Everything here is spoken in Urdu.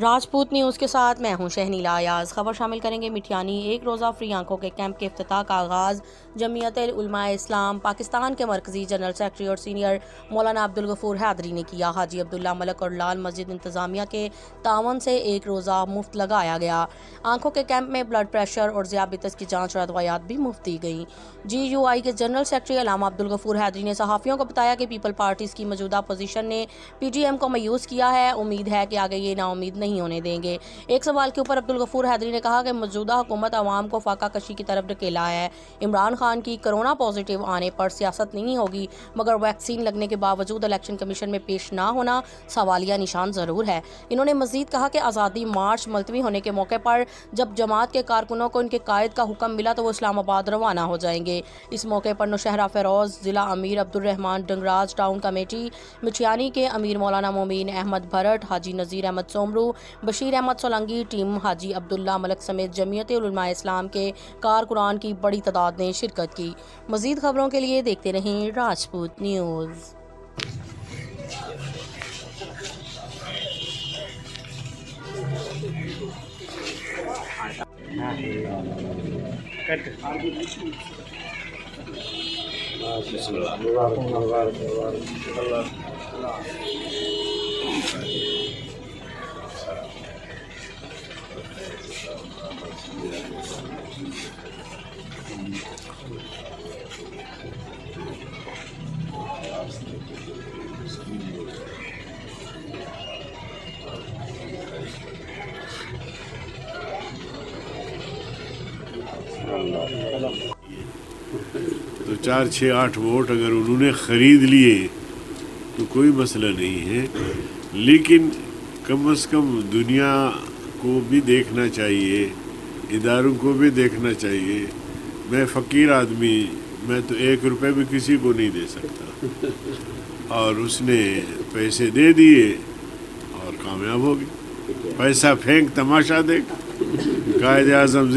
راجپوت نیوز کے ساتھ میں ہوں شہنیلا ایاز۔ خبر شامل کریں گے مٹھیانی ایک روزہ فری آنکھوں کے کیمپ کے افتتاح کا آغاز جمعیت علماء اسلام پاکستان کے مرکزی جنرل سیکرٹری اور سینئر مولانا عبدالغفور حیدری نے کیا۔ حاجی عبداللہ ملک اور لال مسجد انتظامیہ کے تعاون سے ایک روزہ مفت لگایا گیا۔ آنکھوں کے کیمپ میں بلڈ پریشر اور ذیابیطس کی جانچ اور ادویات بھی مفت دی گئیں۔ GUI کے جنرل سیکرٹری علامہ عبدالغفور حیدری نے صحافیوں کو بتایا کہ پیپل پارٹیز کی موجودہ پوزیشن نے PTM کو مایوس کیا ہے، امید ہے کہ آگے یہ نا امید نہیں ہونے دیں گے۔ ایک سوال کے اوپر عبدالغفور حیدری نے کہا کہ موجودہ حکومت عوام کو فاقہ کشی کی طرف ڈھکیلا ہے۔ عمران خان کی کرونا پازیٹیو آنے پر سیاست نہیں ہوگی، مگر ویکسین لگنے کے باوجود الیکشن کمیشن میں پیش نہ ہونا سوالیہ نشان ضرور ہے۔ انہوں نے مزید کہا کہ آزادی مارچ ملتوی ہونے کے موقع پر جب جماعت کے کارکنوں کو ان کے قائد کا حکم ملا تو وہ اسلام آباد روانہ ہو جائیں گے۔ اس موقع پر نوشہرہ فیروز ضلع امیر عبدالرحمان ڈنگراج ٹاؤن کمیٹی مٹھیانی کے امیر مولانا مومین احمد بھرٹ، حاجی نذیر احمد سومرو، بشیر احمد سولنگی، ٹیم حاجی عبداللہ ملک سمیت جمعیت علماء اسلام کے کارکنان کی بڑی تعداد نے شرکت کی۔ مزید خبروں کے لیے دیکھتے رہیں راجپوت نیوز۔ تو 4, 6, 8 ووٹ اگر انہوں نے خرید لیے تو کوئی مسئلہ نہیں ہے، لیکن کم از کم دنیا کو بھی دیکھنا چاہیے، اداروں کو بھی دیکھنا چاہیے۔ میں فقیر آدمی، میں تو 1 روپے بھی کسی کو نہیں دے سکتا، اور اس نے پیسے دے دیے اور کامیاب ہو گئی۔ پیسہ پھینک تماشا دیکھ، قائد اعظم